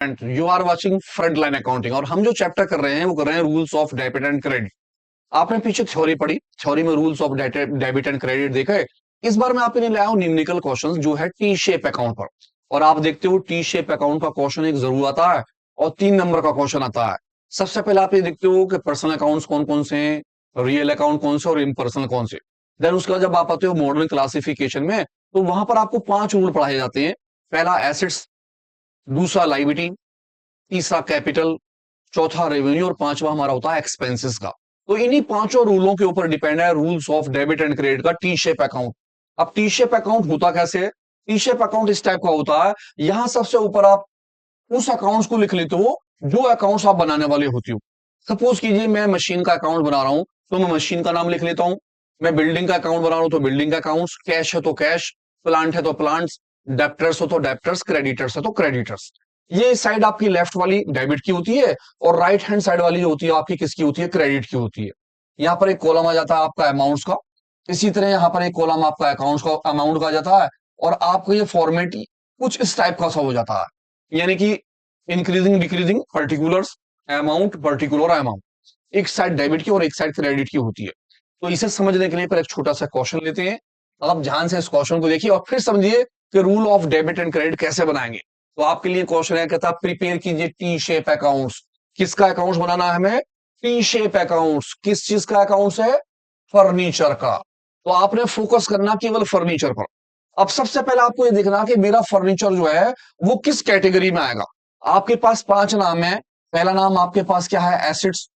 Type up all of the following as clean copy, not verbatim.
And you are watching Front Line Accounting. और हम जो चैप्टर कर रहे हैं वो कर रहे हैं rules of debit and credit. आपने पीछे थ्योरी पढ़ी, थ्योरी में rules of debit and credit देखा है। इस बार मैं आपके लिए लाया हूं न्यूमेरिकल क्वेश्चंस जो है टी शेप अकाउंट पर। और आप देखते हो टी शेप अकाउंट का क्वेश्चन एक जरूर आता है और 3 नंबर का क्वेश्चन आता है। सबसे पहले आप ये देखते हो कि पर्सनल अकाउंट्स कौन कौन से हैं, रियल अकाउंट कौन से और इम्पर्सनल कौन से। देन उसके बाद जब आप आते हो मॉडर्न क्लासिफिकेशन में, तो वहां पर आपको 5 रूल पढ़ाए जाते हैं। पहला एसेट्स, दूसरा लाइबिलिटी, तीसरा कैपिटल, चौथा रेवेन्यू और पांचवा हमारा होता है एक्सपेंसेस का। तो इन्हीं 5 रूलों के ऊपर डिपेंड है rules of debit and credit का टी शेप अकाउंट। अब टी शेप अकाउंट होता कैसे है? टी शेप अकाउंट इस टाइप का होता है, यहां सबसे ऊपर आप उस अकाउंट्स को लिख लेते हो जो अकाउंट्स आप बनाने वाले होती हो। सपोज कीजिए मैं मशीन का अकाउंट बना रहा हूं, तो मैं मशीन का नाम लिख लेता हूं। मैं बिल्डिंग का अकाउंट बना रहा हूं तो बिल्डिंग का अकाउंट्स, कैश है तो कैश, प्लांट है तो प्लांट्स, डेप्टर्स हो तो डेप्टर्स, क्रेडिटर्स है तो क्रेडिटर्स। ये साइड आपकी लेफ्ट वाली डेबिट की होती है और राइट हैंड साइड वाली जो होती है आपकी किसकी होती है? क्रेडिट की होती है। यहाँ पर एक कॉलम आ जाता है आपका अमाउंट्स का, इसी तरह यहाँ पर एक कॉलम आपका अकाउंट्स का अमाउंट का आ जाता है। और आपको ये फॉर्मेट कुछ इस टाइप का सा हो जाता है, यानी कि increasing decreasing particulars, amount particular amount, एक साइड डेबिट की और एक साइड क्रेडिट की होती है। तो इसे समझने के लिए पर एक छोटा सा क्वेश्चन लेते हैं। आप ध्यान से इस क्वेश्चन को देखिए और फिर समझिए कि rule of debit and credit कैसे बनाएंगे। तो आपके लिए क्वेश्चन है, कहता प्रिपेयर कीजिए टी शेप अकाउंट्स। किसका अकाउंट्स बनाना है हमें? T shape accounts. किस चीज का अकाउंट्स है? फर्नीचर का। तो आपने फोकस करना केवल फर्नीचर पर। अब सबसे पहले आपको ये देखना कि मेरा फर्नीचर जो है वो किस कैटेगरी में आएगा। आपके पास 5 नाम है। पहला नाम आपके पास क्या है? एसेट्स।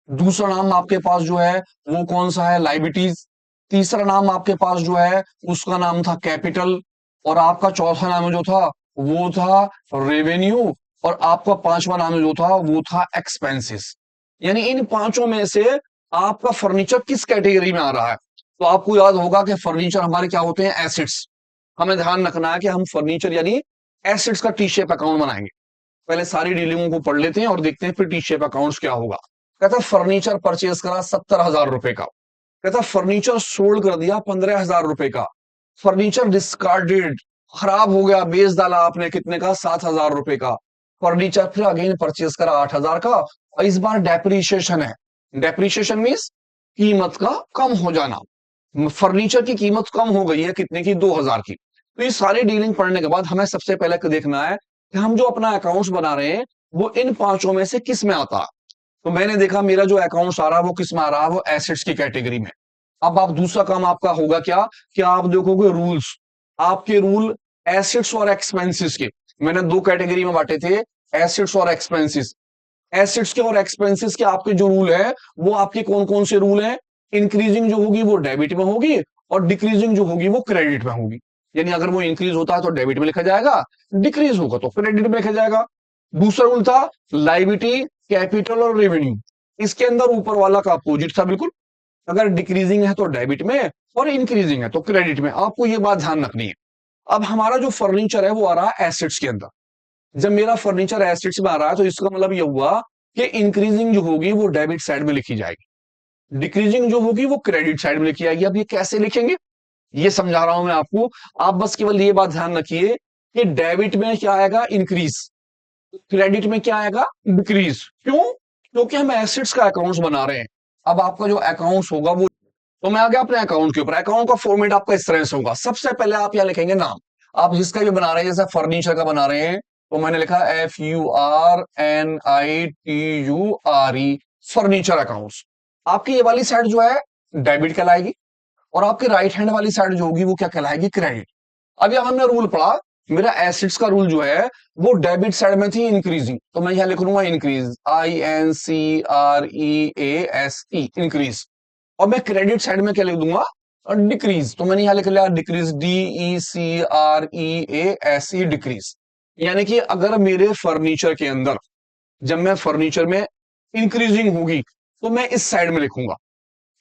दूसरा नाम आपके पास जो है वो कौन सा है? लाइबिलिटीज। तीसरा नाम आपके पास जो है उसका नाम था कैपिटल। और आपका चौथा नाम जो था वो था रेवेन्यू। और आपका पांचवा नाम जो था वो था एक्सपेंसेस। यानी इन 5 में से आपका फर्नीचर किस कैटेगरी में आ रहा है? तो आपको याद होगा कि फर्नीचर हमारे क्या होते हैं? एसेट्स। हमें ध्यान रखना है कि हम फर्नीचर यानी एसेट्स का टी शेप अकाउंट बनाएंगे। पहले सारी डीलिंगों को पढ़ लेते हैं और देखते हैं फिर टी शेप अकाउंट्स क्या होगा। कहता फर्नीचर परचेज करा 70,000 रुपए का। कहता फर्नीचर सोल्ड कर दिया 15,000 रुपए का। फर्नीचर डिस्कार्डेड, खराब हो गया, बेच डाला आपने, कितने का? 7,000 रुपए का। फर्नीचर फिर अगेन परचेज करा 8,000 का और इस बार डेप्रीशिएशन है। डेप्रीशिएशन मीन्स कीमत का कम हो जाना। फर्नीचर की कीमत कम हो गई है, कितने की? 2,000 की। तो ये सारी डीलिंग पढ़ने के बाद हमें सबसे पहले देखना है कि हम जो अपना अकाउंट्स बना रहे हैं वो इन 5 में से किस में आता है। तो मैंने देखा मेरा जो अकाउंट्स आ रहा है वो किस में आ रहा है? वो एसेट्स की कैटेगरी में। अब आप दूसरा काम आपका होगा क्या कि आप देखोगे रूल्स। आपके रूल एसेट्स और एक्सपेंसेस के मैंने 2 कैटेगरी में बांटे थे, एसेट्स और एक्सपेंसेस। एसेट्स के और एक्सपेंसेस के आपके जो रूल है वो आपके कौन कौन से रूल हैं? इंक्रीजिंग जो होगी वो डेबिट में होगी और डिक्रीजिंग जो होगी वो क्रेडिट में होगी। यानी अगर वो इंक्रीज होता है तो डेबिट में लिखा जाएगा, डिक्रीज होगा तो क्रेडिट में लिखा जाएगा। दूसरा रूल था लाइबिलिटी, कैपिटल और रेवेन्यू। इसके अंदर ऊपर वाला का अपोजिट था बिल्कुल। अगर डिक्रीजिंग है तो डेबिट में और इंक्रीजिंग है तो क्रेडिट में। आपको ये बात ध्यान रखनी है। अब हमारा जो फर्नीचर है वो आ रहा है एसेट्स के अंदर। जब मेरा फर्नीचर एसेट्स में आ रहा है तो इसका मतलब ये हुआ कि इंक्रीजिंग जो होगी वो डेबिट साइड में लिखी जाएगी, डिक्रीजिंग जो होगी वो क्रेडिट साइड में लिखी जाएगी। अब ये कैसे लिखेंगे ये समझा रहा हूं मैं आपको। आप बस केवल ये बात ध्यान रखिए कि डेबिट में क्या आएगा? इंक्रीज। क्रेडिट में क्या आएगा? डिक्रीज। क्यों? क्योंकि हम एसेट्स का अकाउंट्स बना रहे हैं। अब आपका जो अकाउंट्स होगा वो, तो मैं आ गया अपने अकाउंट के ऊपर। अकाउंट का फॉर्मेट आपका इस तरह से होगा। सबसे पहले आप यहाँ लिखेंगे नाम। आप जिसका भी बना रहे हैं, जैसे फर्नीचर का बना रहे हैं तो मैंने लिखा FURNITURE, फर्नीचर अकाउंट्स। आपकी ये वाली साइड जो है डेबिट कहलाएगी और आपकी राइट हैंड वाली साइड जो होगी वो क्या कहलाएगी? क्रेडिट। अब यहाँ हमने रूल पढ़ा, मेरा एसेट्स का रूल जो है वो डेबिट साइड में थी इंक्रीजिंग, तो मैं यहाँ लिख लूंगा इंक्रीज, INCREASE, इंक्रीज। और मैं क्रेडिट साइड में क्या लिख दूंगा? डिक्रीज, तो मैंने यहाँ लिख लिया डिक्रीज, DECREASE, डिक्रीज। यानी कि अगर मेरे फर्नीचर के अंदर जब मैं फर्नीचर में इंक्रीजिंग होगी तो मैं इस साइड में लिखूंगा।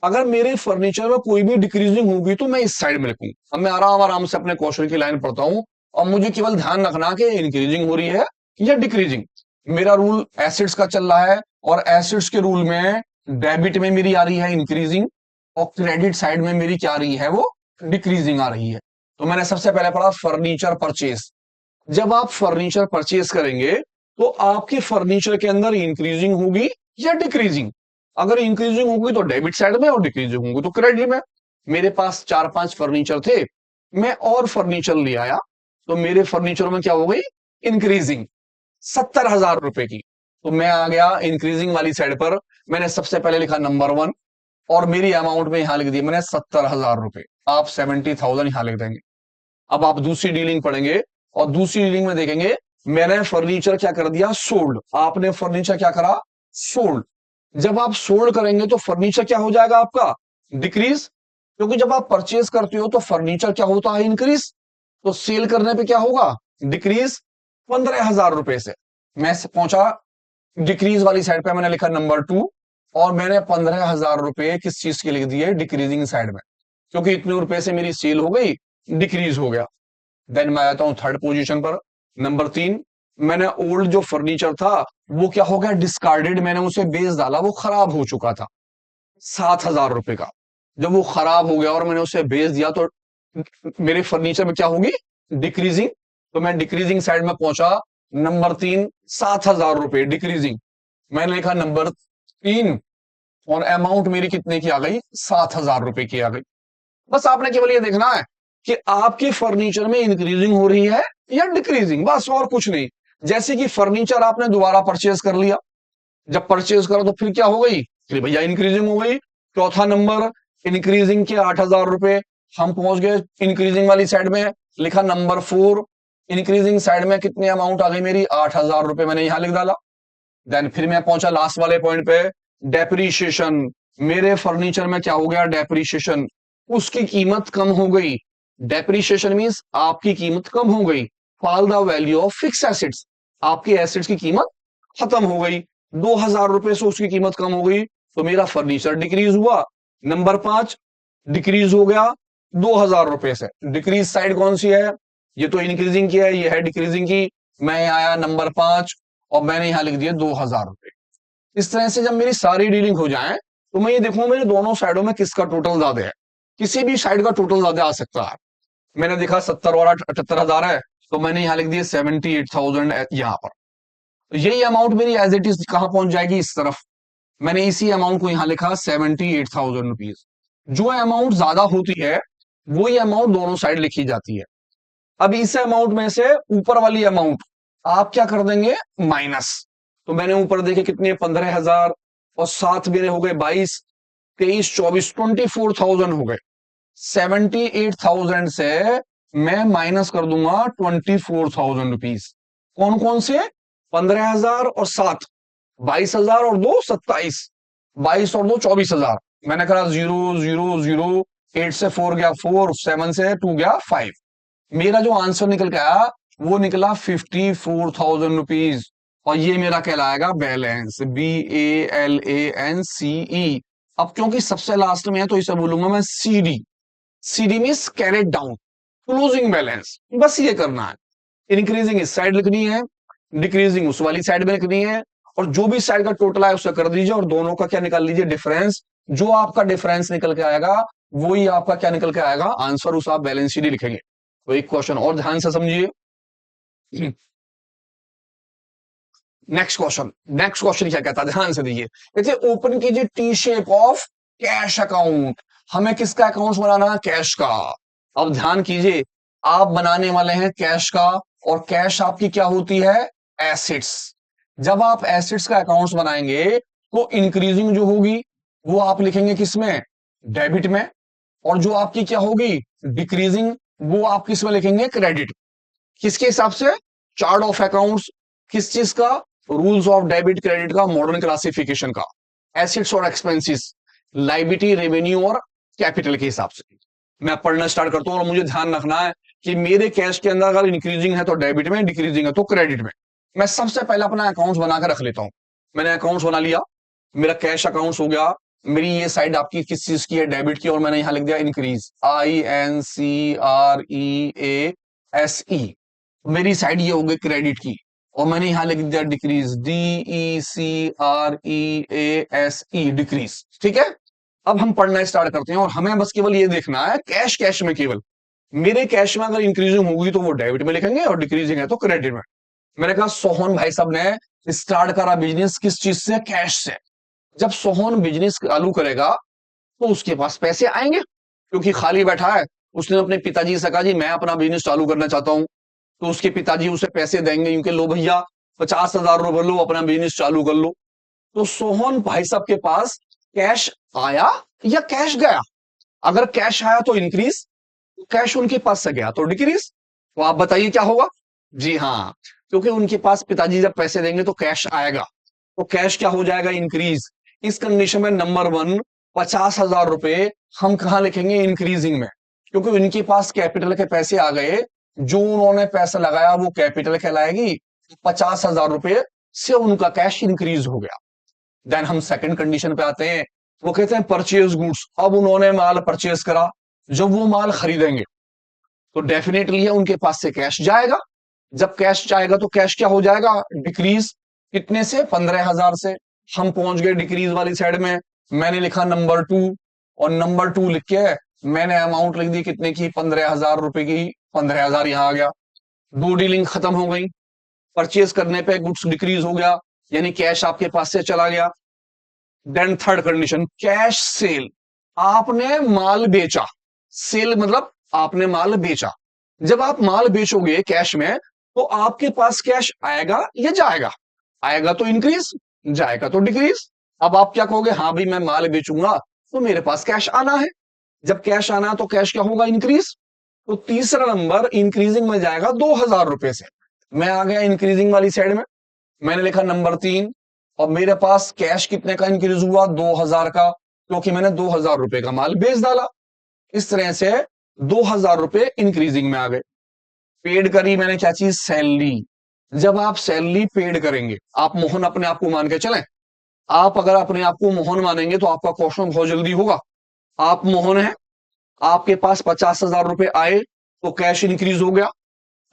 अगर मेरे फर्नीचर में कोई भी डिक्रीजिंग होगी तो मैं इस साइड में लिखूंगा। अब मैं आराम आराम से अपने क्वेश्चन की लाइन पढ़ता हूं और मुझे केवल ध्यान रखना कि इंक्रीजिंग हो रही है या डिक्रीजिंग। मेरा रूल एसिड्स का चल रहा है और एसिड्स के रूल में डेबिट में मेरी आ रही है इंक्रीजिंग और क्रेडिट साइड में मेरी क्या आ रही है? वो डिक्रीजिंग आ रही है। तो मैंने सबसे पहले पढ़ा फर्नीचर परचेज। जब आप फर्नीचर परचेज करेंगे तो आपके फर्नीचर के अंदर इंक्रीजिंग होगी या डिक्रीजिंग? अगर इंक्रीजिंग होगी तो डेबिट साइड में और डिक्रीजिंग होगी तो क्रेडिट में। मेरे पास 4-5 फर्नीचर थे, मैं और फर्नीचर ले आया, तो मेरे फर्नीचर में क्या हो गई? इंक्रीजिंग 70,000 रुपए की। तो मैं आ गया इंक्रीजिंग वाली साइड पर, मैंने सबसे पहले लिखा नंबर 1 और मेरी अमाउंट में यहां लिख दी मैंने 70,000 रुपए। आप 70,000 यहां लिख देंगे। अब आप दूसरी डीलिंग पढ़ेंगे और दूसरी डीलिंग में देखेंगे मैंने फर्नीचर क्या कर दिया? सोल्ड। आपने फर्नीचर क्या करा? सोल्ड। जब आप सोल्ड करेंगे तो फर्नीचर क्या हो जाएगा आपका? डिक्रीज। क्योंकि जब आप परचेज करते हो तो फर्नीचर क्या होता है? इंक्रीज। तो सेल करने पे क्या होगा? डिक्रीज 15,000 रुपए से। मैं पहुंचा डिक्रीज वाली साइड पे, मैंने लिखा नंबर 2 और मैंने 15,000 रुपए किस चीज के लिख दिए? डिक्रीजिंग साइड में, क्योंकि इतने रुपए से मेरी सेल हो गई, डिक्रीज हो गया। देन मैं आता हूं थर्ड पोजीशन पर, नंबर 3। मैंने ओल्ड जो फर्नीचर था वो क्या हो गया? डिस्कार्डेड। मैंने उसे बेच डाला, वो खराब हो चुका था 7,000 रुपए का। जब वो खराब हो गया और मैंने उसे बेच दिया तो मेरे फर्नीचर में क्या होगी? डिक्रीजिंग। तो मैं डिक्रीजिंग साइड में पहुंचा, नंबर 3 7,000 रुपए डिक्रीजिंग। मैंने लिखा नंबर 3 और अमाउंट मेरी कितने की आ गई? 7,000 रुपए की आ गई। बस आपने केवल ये देखना है कि आपके फर्नीचर में इंक्रीजिंग हो रही है या डिक्रीजिंग, बस और कुछ नहीं। जैसे कि फर्नीचर आपने दोबारा परचेज कर लिया, जब परचेज करो तो फिर क्या हो गई? फिर भैया इंक्रीजिंग हो गई। चौथा नंबर, इंक्रीजिंग के 8,000 रुपए। हम पहुंच गए इंक्रीजिंग वाली साइड में, लिखा नंबर 4। इंक्रीजिंग साइड में कितनी अमाउंट आ गई मेरी? 8,000 रुपए मैंने यहां लिख डाला। देन फिर मैं पहुंचा लास्ट वाले पॉइंट पे, डेप्रीशिएशन। मेरे फर्नीचर में क्या हो गया? डेप्रीशिएशन। उसकी कीमत कम हो गई। डेप्रीशिएशन मींस आपकी कीमत कम हो गई। Fall the value of fix assets. आपके एसेट्स की कीमत खत्म हो गई। 2,000 रुपए से उसकी कीमत कम हो गई, तो मेरा फर्नीचर डिक्रीज हुआ। नंबर 5 डिक्रीज हो गया 2,000 रुपए से। डिक्रीज साइड कौन सी है? ये तो इंक्रीजिंग की है, ये है डिक्रीजिंग की। मैं आया नंबर 5 और मैंने यहां लिख दिया 2,000 रुपए। इस तरह से जब मेरी सारी डीलिंग हो जाए तो मैं ये देखूंगा मेरे दोनों साइडों में किसका टोटल ज्यादा है। किसी भी साइड का टोटल ज्यादा आ सकता है। मैंने देखा 70 और 78,000 है, तो मैंने यहां लिख दिया 78,000 यहां पर। तो यही अमाउंट मेरी एज इट इज कहां पहुंच जाएगी? इस तरफ। मैंने इसी अमाउंट को यहां लिखा 78,000 रुपीज। जो अमाउंट ज्यादा होती है वही अमाउंट दोनों साइड लिखी जाती है। अब इस अमाउंट में से ऊपर वाली अमाउंट आप क्या कर देंगे? माइनस। तो मैंने ऊपर देखे कितने? 15,000 और साथ मेरे हो गए 22, 23, 24, 24,000 हो गए। 78,000 से मैं माइनस कर दूंगा 24,000 रुपीज। कौन कौन से? 15,000 और 7, 22,000 और 2 27, 22 और 2 24,000। मैंने कहा 0 0 0, 8 से 4 गया 4, 7 से 2 गया 5। मेरा जो आंसर निकल के आया वो निकला 54,000 रुपीज। और ये मेरा कहलाएगा बैलेंस, BALANCE। अब क्योंकि सबसे लास्ट में है तो इसे बोलूंगा मैं CD। CD means carried down, closing balance. बस ये करना है। इंक्रीजिंग इस साइड लिखनी है, डिक्रीजिंग उस वाली साइड में लिखनी है, और जो भी साइड का टोटल है उसे कर दीजिए और दोनों का क्या निकाल लीजिए? डिफरेंस। जो आपका डिफरेंस निकल के आएगा वही आपका क्या निकल के आएगा? आंसर। उस आप बैलेंस शीट लिखेंगे। तो एक क्वेश्चन और ध्यान से समझिए। नेक्स्ट क्वेश्चन क्या कहता है? ध्यान से दीजिए। देखिए, ओपन कीजिए T shape of cash account. हमें किसका अकाउंट बनाना है? कैश का। अब ध्यान कीजिए, आप बनाने वाले हैं कैश का, और कैश आपकी क्या होती है? एसेट्स। जब आप एसेट्स का अकाउंट बनाएंगे तो इंक्रीजिंग जो होगी वो आप लिखेंगे किसमें? डेबिट में। और जो आपकी क्या होगी? डिक्रीजिंग, वो आप किस में लिखेंगे? क्रेडिट। किसके हिसाब से? Chart of accounts. किस चीज का? रूल्स ऑफ डेबिट क्रेडिट का, मॉडर्न क्लासिफिकेशन का। एसेट्स और एक्सपेंसेस, लाइबिलिटी, रेवेन्यू और कैपिटल के हिसाब से मैं पढ़ना स्टार्ट करता हूं। और मुझे ध्यान रखना है कि मेरे कैश के अंदर अगर इंक्रीजिंग है तो डेबिट में, डिक्रीजिंग है तो क्रेडिट में। मैं सबसे पहले अपना अकाउंट बनाकर रख लेता हूं। मैंने अकाउंट बना लिया, मेरा कैश अकाउंट हो गया। मेरी ये साइड आपकी किस चीज की है? डेबिट की। और मैंने यहां लिख दिया इंक्रीज, INCREASE। मेरी साइड ये हो गई क्रेडिट की, और मैंने यहां लिख दिया डिक्रीज, DECREASE, डिक्रीज। ठीक है। अब हम पढ़ना स्टार्ट करते हैं और हमें बस केवल ये देखना है कैश, कैश में केवल मेरे कैश में अगर इंक्रीजिंग होगी तो वो डेबिट में लिखेंगे और डिक्रीजिंग है तो क्रेडिट में। मैंने कहा सोहन भाई साहब ने स्टार्ट करा बिजनेस किस चीज से? कैश से। जब सोहन बिजनेस चालू करेगा तो उसके पास पैसे आएंगे, क्योंकि खाली बैठा है। उसने अपने पिताजी से कहा जी मैं अपना बिजनेस चालू करना चाहता हूं, तो उसके पिताजी उसे पैसे देंगे, क्योंकि लो भैया 50,000 रुपए लो, अपना बिजनेस चालू कर लो। तो सोहन भाई साहब के पास कैश आया या कैश गया? अगर कैश आया तो इंक्रीज, कैश उनके पास से गया तो डिक्रीज। तो आप बताइए क्या होगा? जी हाँ, क्योंकि उनके पास पिताजी जब पैसे देंगे तो कैश आएगा, तो कैश क्या हो जाएगा? इंक्रीज। इस कंडीशन में नंबर वन, 50,000 रुपए हम कहां लिखेंगे? इंक्रीजिंग में, क्योंकि उनके पास कैपिटल के पैसे आ गए। जो उन्होंने पैसा लगाया वो कैपिटल कहलाएगी। 50,000 रुपए से उनका कैश इंक्रीज हो गया। देन हम सेकंड कंडीशन पे आते हैं। वो कहते हैं परचेज गुड्स। अब उन्होंने माल परचेज करा, जब वो माल खरीदेंगे तो डेफिनेटली है उनके पास से कैश जाएगा। जब कैश जाएगा तो कैश क्या हो जाएगा? डिक्रीज। कितने से? 15,000 से। हम पहुंच गए डिक्रीज वाली साइड में। मैंने लिखा नंबर टू, और नंबर टू लिख के मैंने अमाउंट लिख दी कितने की? 15,000 रुपए की। 15,000 यहां आ गया। दो डीलिंग खत्म हो गई। परचेज करने पे गुड्स डिक्रीज हो गया, यानी कैश आपके पास से चला गया। Then third condition, cash sale. आपने माल बेचा। सेल मतलब आपने माल बेचा। जब आप माल बेचोगे कैश में, तो आपके पास कैश आएगा या जाएगा? आएगा तो इंक्रीज, जाएगा तो डिक्रीज। अब आप क्या कहोगे? हाँ भाई मैं माल बेचूंगा तो मेरे पास कैश आना है। जब कैश आना है तो कैश क्या होगा? इंक्रीज। तो तीसरा नंबर इंक्रीजिंग में जाएगा 2,000 रुपए से। मैं आ गया इंक्रीजिंग वाली साइड में। मैंने लिखा नंबर तीन, और मेरे पास कैश कितने का इंक्रीज हुआ? 2,000 का, क्योंकि मैंने 2,000 रुपए का माल बेच डाला। इस तरह से 2,000 रुपए इंक्रीजिंग में आ गए। पेड करी मैंने क्या चीज? सैलरी। जब आप सैलरी पेड करेंगे, आप मोहन अपने आप को मान के चलें। आप अगर अपने आप को मोहन मानेंगे तो आपका क्वेश्चन बहुत जल्दी होगा। आप मोहन है, आपके पास 50,000 रुपए आए तो कैश इंक्रीज हो गया।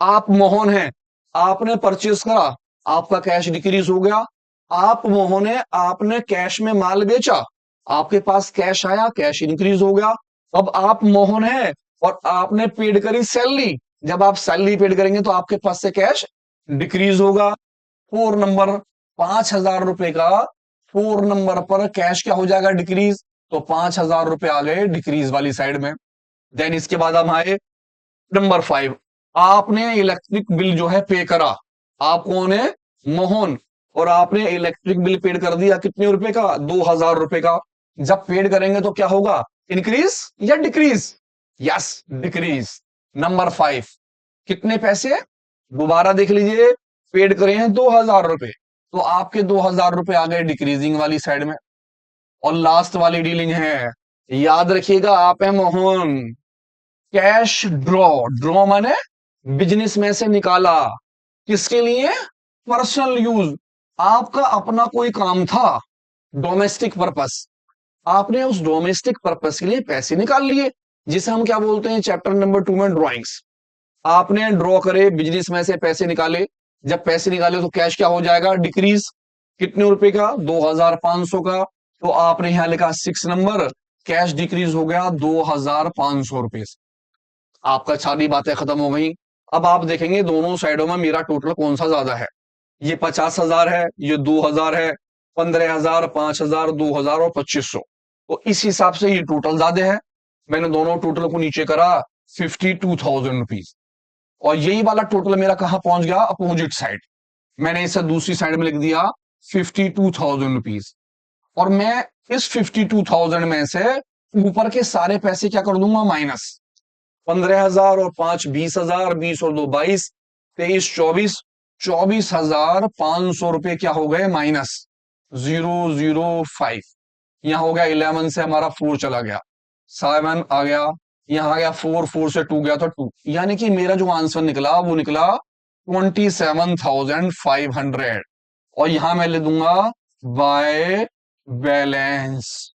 आप मोहन है, आपने परचेस करा, आपका कैश डिक्रीज हो गया। आप मोहन है, आपने कैश में माल बेचा, आपके पास कैश आया, कैश इंक्रीज हो गया। अब आप मोहन है और आपने पेड करी सैलरी। जब आप सैलरी पेड करेंगे तो आपके पास से कैश डिक्रीज होगा। फोर नंबर, 5,000 रुपए का फोर नंबर पर कैश क्या हो जाएगा? डिक्रीज। तो 5,000 रुपए आ गए डिक्रीज वाली साइड में। देन इसके बाद हम आए नंबर फाइव। आपने इलेक्ट्रिक बिल जो है पे करा। आप कौन है? मोहन। और आपने इलेक्ट्रिक बिल पेड कर दिया कितने रुपए का? 2,000 रुपए का। जब पेड करेंगे तो क्या होगा? इंक्रीज या decrease? Yes, decrease. Number five, कितने पैसे? दोबारा देख लीजिए, पेड करे हैं 2,000 रुपए, तो आपके 2,000 रुपए आ गए डिक्रीजिंग वाली साइड में। और लास्ट वाली डीलिंग है, याद रखिएगा, आप है मोहन। Cash draw. ड्रॉ माने बिजनेस में से निकाला। किसके लिए? Personal use. आपका अपना कोई काम था, डोमेस्टिक पर्पस। आपने उस डोमेस्टिक पर्पस के लिए पैसे निकाल लिए, जिसे हम क्या बोलते हैं चैप्टर नंबर 2 में? ड्रॉइंग्स। आपने ड्रॉ करे, बिजनेस में से पैसे निकाले। जब पैसे निकाले तो कैश क्या हो जाएगा? डिक्रीज। कितने रुपए का? 2,500 का। तो आपने यहां लिखा 6 नंबर, कैश डिक्रीज हो गया 2,500 रुपए से। आपका सारी बातें खत्म हो गई। अब आप देखेंगे दोनों साइडों में मेरा टोटल कौन सा ज्यादा है। ये 50,000 है, ये 2,000 है। 15,000, 5,000, 2,000 और 2,500। तो इस हिसाब से ये टोटल ज्यादा है। मैंने दोनों टोटल को नीचे करा, 52,000 रुपीज। और यही वाला टोटल मेरा कहां पहुंच गया? Opposite side. मैंने इसे दूसरी साइड में लिख दिया 52,000 रुपीज। और मैं इस 52,000 में से ऊपर के सारे पैसे क्या कर दूंगा? माइनस। 15,000 और 5, 20,000, 20 और 2, 22, 23, 24, 24,500 रुपए क्या हो गए? माइनस 005। यहां हो गया 11 से हमारा 4 चला गया, 7 आ गया, यहां आ गया 4, 4 से 2 गया तो 2, यानी कि मेरा जो आंसर निकला वो निकला 27,500। और यहां मैं ले दूंगा बाय बैलेंस।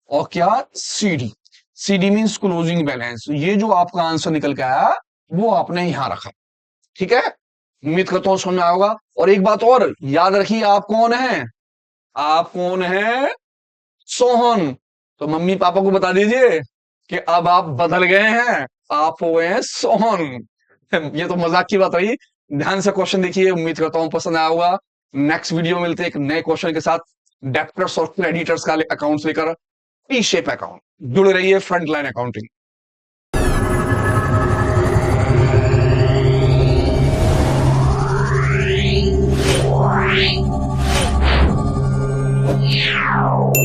और क्या? CD. CD means closing balance. ये जो आपका आंसर निकल के आया वो आपने यहां रखा। ठीक है, उम्मीद करता हूं समझ में आएगा। और एक बात और याद रखिए, आप कौन है? आप कौन है? सोहन। तो मम्मी पापा को बता दीजिए कि अब आप बदल गए हैं, आप हो गए हैं सोहन। ये तो मजाक की बात रही। ध्यान से क्वेश्चन देखिए, उम्मीद करता हूं पसंद आया होगा। नेक्स्ट वीडियो मिलते हैं एक नए क्वेश्चन के साथ, डेब्टर्स और क्रेडिटर्स का अकाउंट्स लेकर, टी शेप अकाउंट। जुड़े रहिए फ्रंट लाइन अकाउंटिंग। Wow.